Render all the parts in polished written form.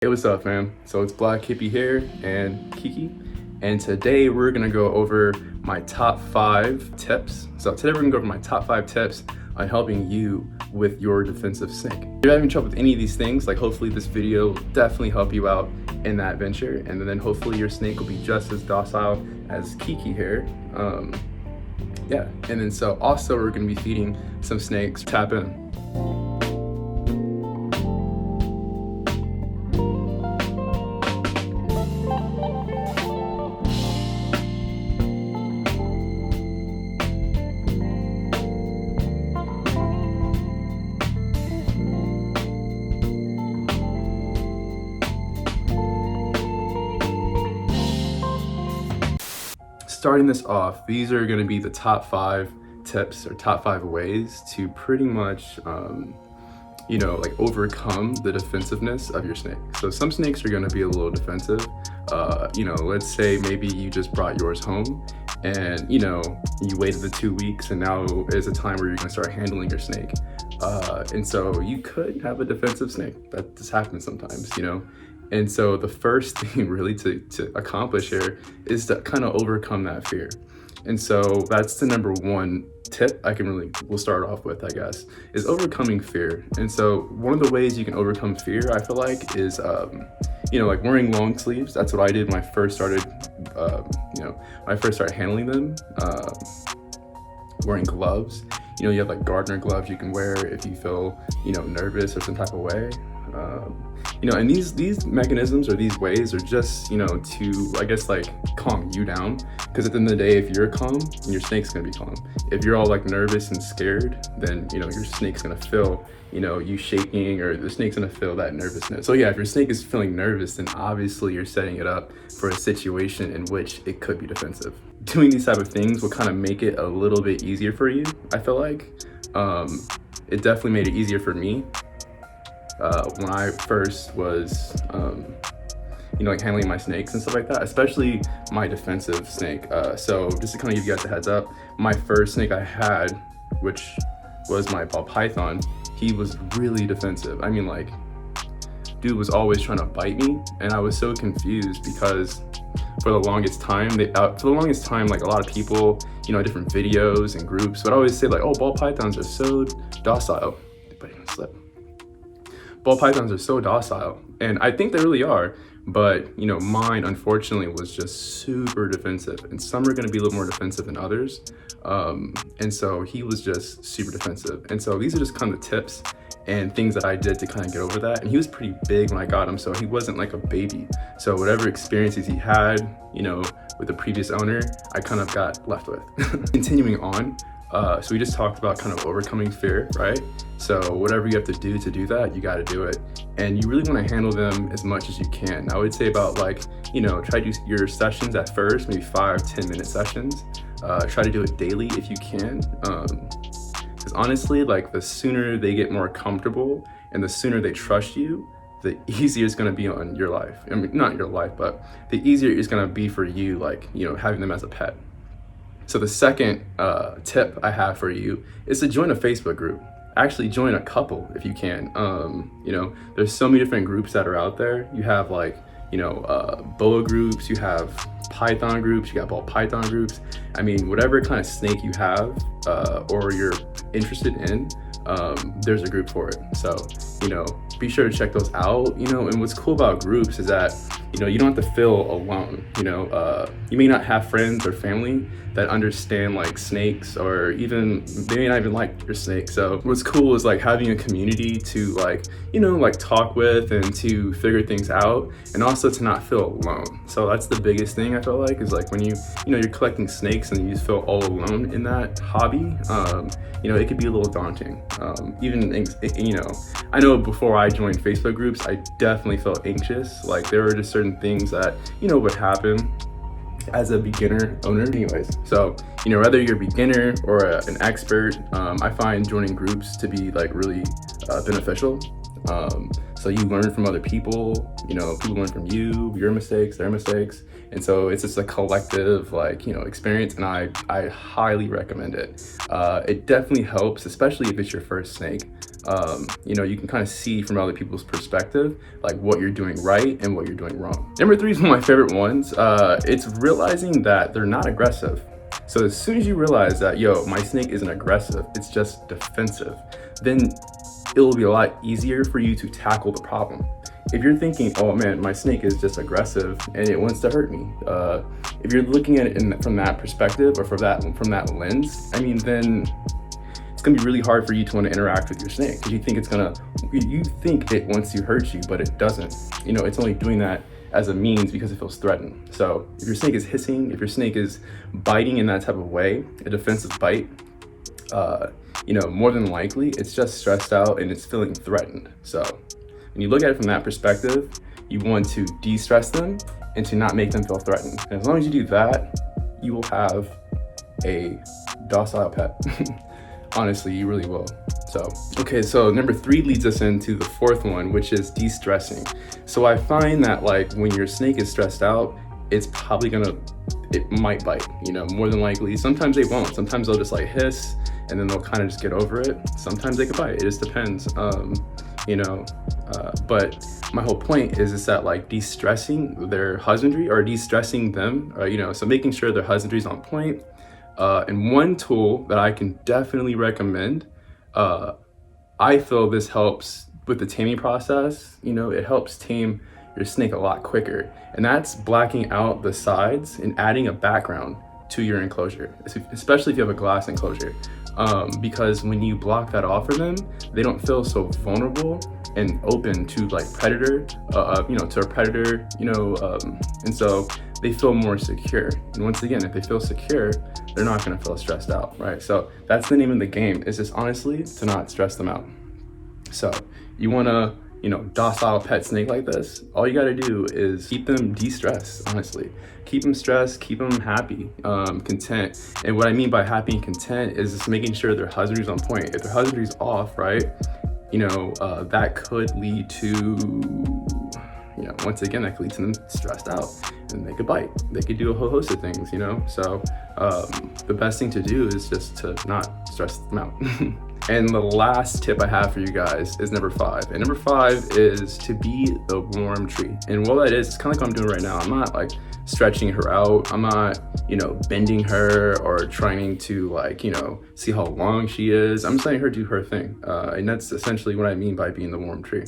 Hey, what's up, fam? So it's Blkhippiee here and Kiki, and today we're gonna go over my top 5 tips. So today we're gonna go over my top 5 tips on helping you with your defensive snake. If you're having trouble with any of these things, like hopefully this video will definitely help you out in that venture, and then hopefully your snake will be just as docile as Kiki here. Yeah, and then so also we're gonna be feeding some snakes. Tap in. Starting this off, these are going to be the top 5 tips or top 5 ways to pretty much, like overcome the defensiveness of your snake. So some snakes are going to be a little defensive. Let's say maybe you just brought yours home and, you waited the 2 weeks and now is a time where you're going to start handling your snake. And so you could have a defensive snake. That just happens sometimes, And so the first thing really to accomplish here is to kind of overcome that fear. And so that's the number 1 tip we'll start off with, I guess, is overcoming fear. And so one of the ways you can overcome fear, I feel like, is, like wearing long sleeves. That's what I did when I first started, when I first started handling them. Wearing gloves. You have like gardener gloves you can wear if you feel, nervous or some type of way. And these mechanisms or these ways are just, to, I guess, like calm you down. Because at the end of the day, if you're calm, your snake's gonna be calm. If you're all like nervous and scared, then, your snake's gonna feel, you shaking, or the snake's gonna feel that nervousness. So yeah, if your snake is feeling nervous, then obviously you're setting it up for a situation in which it could be defensive. Doing these type of things will kind of make it a little bit easier for you, I feel like. It definitely made it easier for me. When I first was, handling my snakes and stuff like that, especially my defensive snake. So just to kind of give you guys a heads up, my first snake I had, which was my ball python, he was really defensive. I mean, like, dude was always trying to bite me, and I was so confused because for the longest time, like a lot of people, different videos and groups would always say like, oh, ball pythons are so docile. But even slip. Ball pythons are so docile, and I think they really are, but mine unfortunately was just super defensive, and some are going to be a little more defensive than others, and so he was just super defensive. And so these are just kind of tips and things that I did to kind of get over that. And he was pretty big when I got him, so he wasn't like a baby, so whatever experiences he had with the previous owner, I kind of got left with. Continuing on, so we just talked about kind of overcoming fear, right? So whatever you have to do that, you got to do it. And you really want to handle them as much as you can. I would say about like, try to do your sessions at first, maybe 5-10 minute sessions. Try to do it daily if you can. Because honestly, like the sooner they get more comfortable and the sooner they trust you, the easier it's going to be on your life. I mean, not your life, but the easier it's going to be for you, like, having them as a pet. So the second tip I have for you is to join a Facebook group. Actually join a couple if you can. There's so many different groups that are out there. You have like, boa groups, you have python groups, you got ball python groups. I mean, whatever kind of snake you have or you're interested in, there's a group for it. So, be sure to check those out, and what's cool about groups is that, you don't have to feel alone. You may not have friends or family that understand like snakes, or even they may not even like your snake. So what's cool is like having a community to like, talk with and to figure things out, and also to not feel alone. So that's the biggest thing I feel like, is like when you're collecting snakes and you just feel all alone in that hobby, it could be a little daunting. I know before I joined Facebook groups, I definitely felt anxious. Like there were just certain things that, would happen as a beginner owner anyways. So, whether you're a beginner or an expert, I find joining groups to be like really beneficial. So you learn from other people, you know, people learn from you, your mistakes, their mistakes. And so it's just a collective, like, you know, experience, and I highly recommend it. It definitely helps, especially if it's your first snake. You know, you can kind of see from other people's perspective, like what you're doing right and what you're doing wrong. Number 3 is one of my favorite ones. It's realizing that they're not aggressive. So as soon as you realize that, yo, my snake isn't aggressive, it's just defensive, then it'll be a lot easier for you to tackle the problem. If you're thinking, oh man, my snake is just aggressive and it wants to hurt me, if you're looking at it from that perspective or from that lens, I mean, then it's gonna be really hard for you to want to interact with your snake, because you think it wants to hurt you, but it doesn't. You know, it's only doing that as a means because it feels threatened. So if your snake is hissing, if your snake is biting in that type of way, a defensive bite, you know, more than likely it's just stressed out and it's feeling threatened. So when you look at it from that perspective, you want to de-stress them and to not make them feel threatened. And as long as you do that, you will have a docile pet. Honestly, you really will. So, okay, so number 3 leads us into the 4th one, which is de-stressing. So I find that, like, when your snake is stressed out, it might bite, you know, more than likely. Sometimes they won't. Sometimes they'll just like hiss and then they'll kind of just get over it. Sometimes they could bite. It just depends, you know. But my whole point is that, like, de-stressing their husbandry or de-stressing them, you know, so making sure their husbandry is on point. And one tool that I can definitely recommend, I feel this helps with the taming process. You know, it helps tame your snake a lot quicker, and that's blacking out the sides and adding a background to your enclosure, especially if you have a glass enclosure, because when you block that off for them, they don't feel so vulnerable and open to, like, predator, you know, to a predator, you know, and so they feel more secure. And once again, if they feel secure, they're not going to feel stressed out, right? So that's the name of the game, is just honestly to not stress them out. So you want to, you know, docile pet snake like this, all you got to do is keep them de-stressed, honestly. Keep them stressed, keep them happy, content. And what I mean by happy and content is just making sure their husbandry's on point. If their husbandry's off, right, you know, that could lead to, you know, once again, that could lead to them stressed out, and they could bite. They could do a whole host of things, you know? So the best thing to do is just to not stress them out. And the last tip I have for you guys is number 5. And number 5 is to be the warm tree. And what that is, it's kind of like what I'm doing right now. I'm not, like, stretching her out. I'm not, you know, bending her or trying to, like, you know, see how long she is. I'm just letting her do her thing. And that's essentially what I mean by being the warm tree.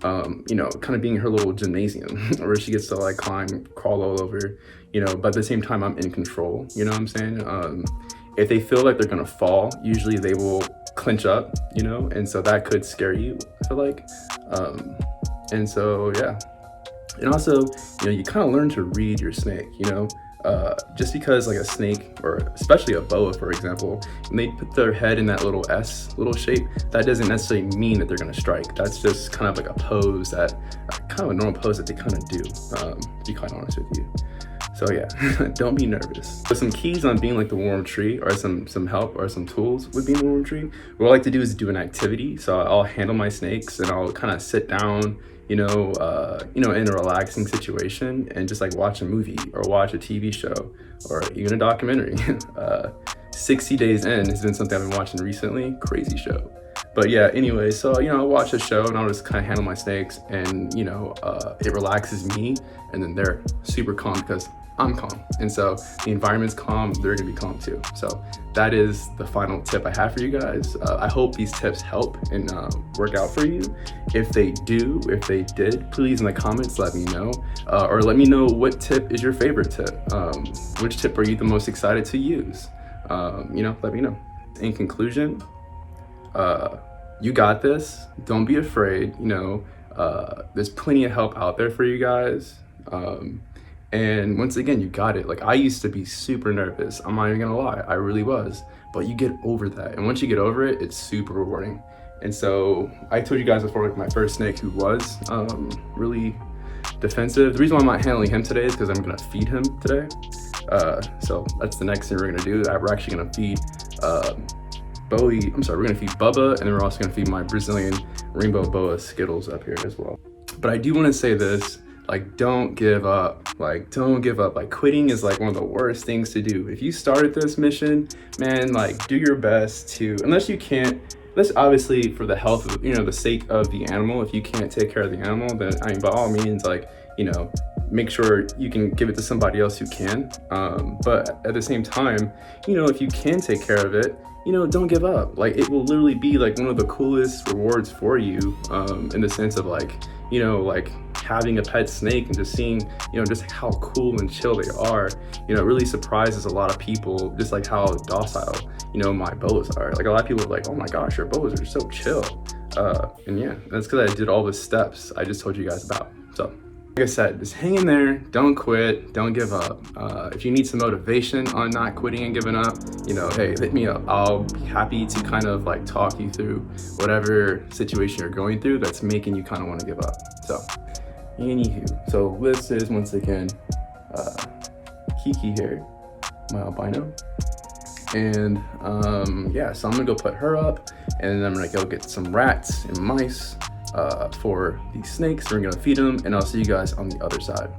You know, kind of being her little gymnasium where she gets to, like, climb, crawl all over, you know, but at the same time, I'm in control, you know what I'm saying? If they feel like they're gonna fall, usually they will clinch up, you know, and so that could scare you, I feel like. And so, yeah. And also, you know, you kind of learn to read your snake, you know, just because, like, a snake, or especially a boa, for example, when they put their head in that little S little shape, that doesn't necessarily mean that they're going to strike. That's just kind of like a pose that, kind of a normal pose that they kind of do, to be quite honest with you. So yeah, don't be nervous. So some keys on being like the warm tree, or some help or some tools with being the warm tree. What I like to do is do an activity. So I'll handle my snakes and I'll kind of sit down, you know, in a relaxing situation and just, like, watch a movie or watch a TV show or even a documentary. 60 Days In has been something I've been watching recently. Crazy show. But yeah, anyway, so, you know, I'll watch a show and I'll just kind of handle my snakes, and, you know, it relaxes me, and then they're super calm because I'm calm. And so the environment's calm, they're gonna be calm too. So that is the final tip I have for you guys. I hope these tips help and work out for you. If they did, please in the comments let me know, or let me know what tip is your favorite tip. Which tip are you the most excited to use? You know, let me know. In conclusion, you got this. Don't be afraid. You know, there's plenty of help out there for you guys. And once again, you got it. Like, I used to be super nervous. I'm not even gonna lie, I really was. But you get over that. And once you get over it, it's super rewarding. And so I told you guys before, like, my first snake who was really defensive. The reason why I'm not handling him today is because I'm gonna feed him today. So that's the next thing we're gonna do. We're actually gonna feed Bowie, we're gonna feed Bubba, and then we're also gonna feed my Brazilian Rainbow Boa Skittles up here as well. But I do wanna say this, like, don't give up. Like, don't give up. Like, quitting is like one of the worst things to do. If you started this mission, man, like, do your best to, unless obviously for the health of, the sake of the animal, if you can't take care of the animal, then I mean, by all means, like, make sure you can give it to somebody else who can. But at the same time, if you can take care of it, don't give up. Like, it will literally be like one of the coolest rewards for you, in the sense of like, like having a pet snake and just seeing, just how cool and chill they are. It really surprises a lot of people, just like how docile, my boas are. Like, a lot of people are like, oh my gosh, your boas are so chill. And yeah, that's because I did all the steps I just told you guys about. So, like I said, just hang in there, don't quit, don't give up. If you need some motivation on not quitting and giving up, hey, hit me up. I'll be happy to kind of like talk you through whatever situation you're going through that's making you kind of want to give up. So, anywho, so this is once again Kiki here, my albino. And yeah, so I'm gonna go put her up, and then I'm gonna go get some rats and mice for these snakes. We're gonna feed them, and I'll see you guys on the other side.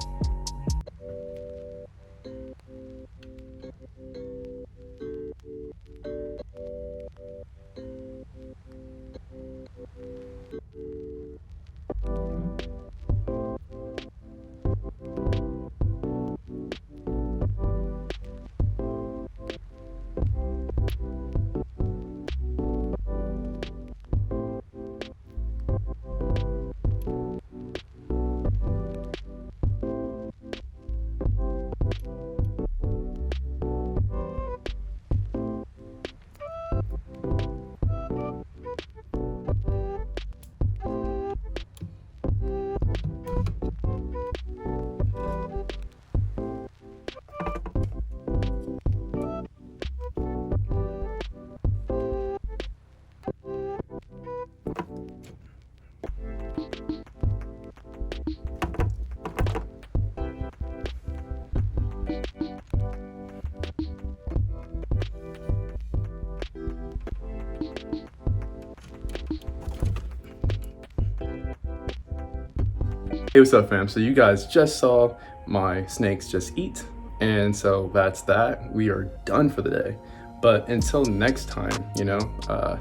Hey, what's up, fam? So you guys just saw my snakes just eat, and so that's that. We are done for the day. But until next time,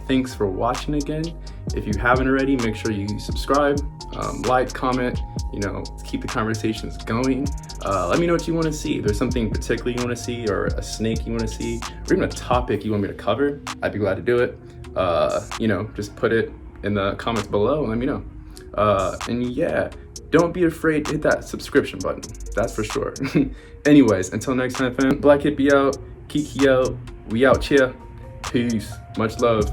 thanks for watching again. If you haven't already, make sure you subscribe, like, comment, keep the conversations going. Let me know what you want to see. If there's something particular you want to see, or a snake you want to see, or even a topic you want me to cover, I'd be glad to do it. Just put it in the comments below and let me know. And yeah, don't be afraid to hit that subscription button. That's for sure. Anyways, until next time, fam. Blkhippiee out, Kiki out. We out here. Peace. Much love.